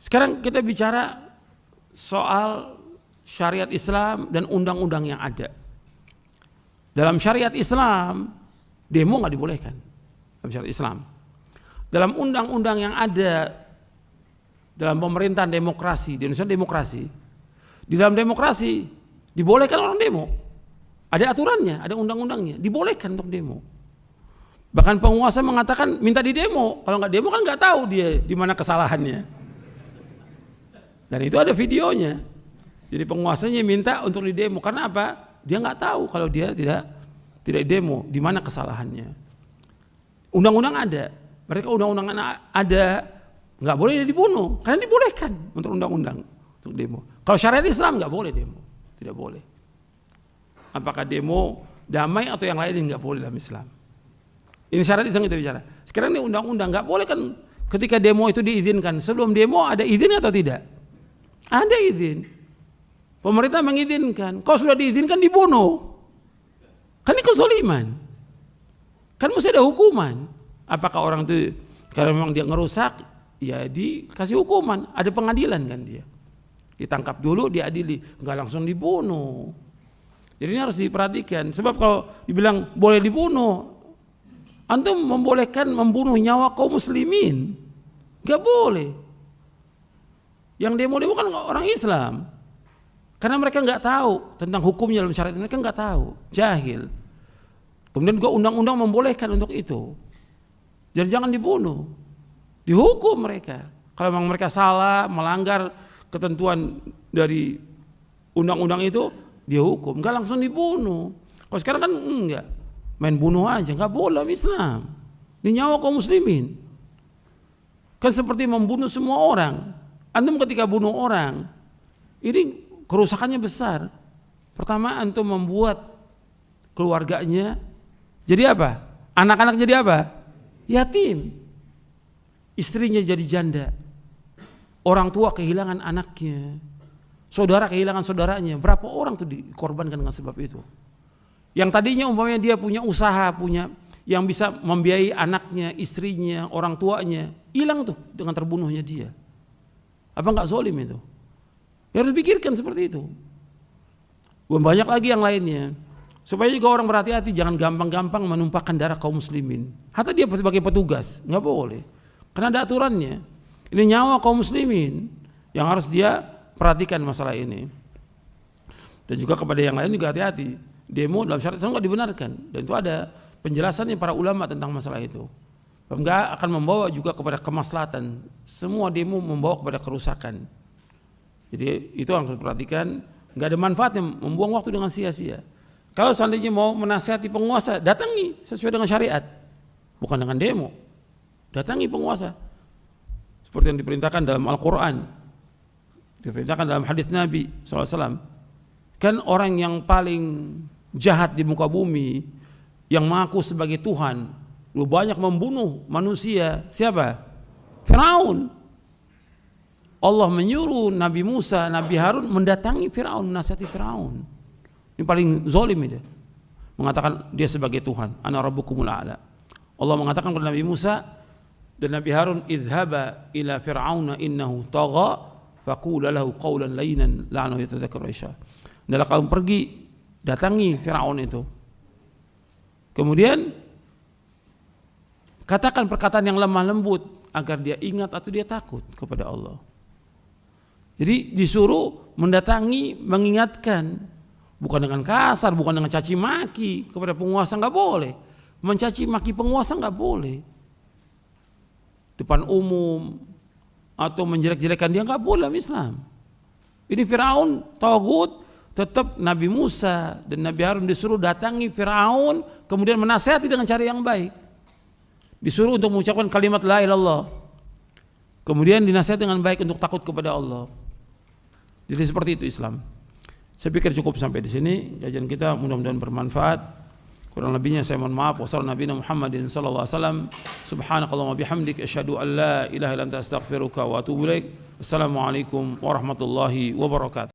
Sekarang kita bicara soal syariat Islam dan undang-undang yang ada. Dalam syariat Islam, demo nggak dibolehkan. Dalam syariat Islam. Dalam undang-undang yang ada dalam pemerintahan demokrasi, di Indonesia demokrasi, di dalam demokrasi dibolehkan orang demo. Ada aturannya, ada undang-undangnya, dibolehkan untuk demo. Bahkan penguasa mengatakan minta di demo, kalau nggak demo kan nggak tahu dia di mana kesalahannya. Dan itu ada videonya. Jadi penguasanya minta untuk di demo, karena apa? Dia nggak tahu kalau dia tidak demo di mana kesalahannya. Undang-undang ada, mereka undang-undang ada, nggak boleh dia dibunuh, karena dibolehkan untuk undang-undang untuk demo. Kalau syariat Islam nggak boleh demo, tidak boleh. Apakah demo damai atau yang lain nggak boleh dalam Islam. Ini syariat Islam kita bicara. Sekarang ini undang-undang nggak boleh kan, ketika demo itu diizinkan. Sebelum demo ada izin atau tidak? Ada izin. Pemerintah mengizinkan. Kalau sudah diizinkan dibunuh, kan ini kezaliman. Kan mesti ada hukuman. Apakah orang itu kalau memang dia ngerusak, ya dikasih hukuman. Ada pengadilan kan dia. Ditangkap dulu, diadili, nggak langsung dibunuh. Jadi ini harus diperhatikan. Sebab kalau dibilang boleh dibunuh, antum membolehkan membunuh nyawa kaum muslimin, nggak boleh. Yang demo-demo kan orang Islam, karena mereka nggak tahu tentang hukumnya dalam syariat, mereka nggak tahu, jahil. Kemudian juga undang-undang membolehkan untuk itu. Jadi jangan dibunuh, dihukum mereka. Kalau memang mereka salah, melanggar ketentuan dari undang-undang itu, dia hukum, nggak langsung dibunuh. Kalau sekarang kan enggak, main bunuh aja, nggak boleh Islam. Ini nyawa kaum muslimin. Kan seperti membunuh semua orang. Antum ketika bunuh orang, ini kerusakannya besar. Pertama antum membuat keluarganya jadi apa? Anak-anak jadi apa? Yatim. Istrinya jadi janda. Orang tua kehilangan anaknya. Saudara kehilangan saudaranya. Berapa orang tuh dikorbankan dengan sebab itu? Yang tadinya umpamanya dia punya usaha, punya yang bisa membiayai anaknya, istrinya, orang tuanya, hilang tuh dengan terbunuhnya dia. Apa enggak zalim itu? Ya harus pikirkan seperti itu. Banyak lagi yang lainnya. Supaya juga orang berhati-hati, jangan gampang-gampang menumpahkan darah kaum muslimin. Hatta dia sebagai petugas, nggak boleh. Karena ada aturannya. Ini nyawa kaum muslimin yang harus dia perhatikan masalah ini. Dan juga kepada yang lain juga hati-hati. Demo dalam syariat Islam nggak dibenarkan. Dan itu ada penjelasannya para ulama tentang masalah itu. Enggak akan membawa juga kepada kemaslahatan. Semua demo membawa kepada kerusakan. Jadi itu harus diperhatikan. Nggak ada manfaatnya membuang waktu dengan sia-sia. Kalau seandainya mau menasihati penguasa, datangi sesuai dengan syariat, bukan dengan demo. Datangi penguasa seperti yang diperintahkan dalam Al-Quran, diperintahkan dalam hadis Nabi SAW. Kan orang yang paling jahat di muka bumi, yang mengaku sebagai Tuhan, lu banyak membunuh manusia, siapa? Firaun. Allah menyuruh Nabi Musa, Nabi Harun mendatangi Firaun, menasihati Firaun. Ini paling zalim itu. Mengatakan dia sebagai Tuhan, ana rabbukumul a'la. Allah mengatakan kepada Nabi Musa dan Nabi Harun, idhaba ila fir'auna innahu tagha faqula lahu qawlan layyinan la'annahu yatadzakkaru Aisyah. Adalah kaum pergi, datangi Firaun itu. Kemudian katakan perkataan yang lemah lembut agar dia ingat atau dia takut kepada Allah. Jadi disuruh mendatangi, mengingatkan, bukan dengan kasar, bukan dengan caci maki kepada penguasa, nggak boleh. Mencaci maki penguasa nggak boleh. Depan umum atau menjelek-jelekan dia nggak boleh dalam Islam. Ini Firaun tagut, tetap Nabi Musa dan Nabi Harun disuruh datangi Firaun, kemudian menasihati dengan cara yang baik. Disuruh untuk mengucapkan kalimat la ilaha illallah. Kemudian dinasihati dengan baik untuk takut kepada Allah. Jadi seperti itu Islam. Saya pikir cukup sampai di sini kajian kita, mudah-mudahan bermanfaat. Kurang lebihnya saya mohon maaf. Wassalamualaikum Muhammadin sallallahu alaihi wasallam. Subhanakallahumma bihamdik asyhadu an la ilaha illa anta astaghfiruka wa atubu ilaik. Assalamualaikum warahmatullahi wabarakatuh.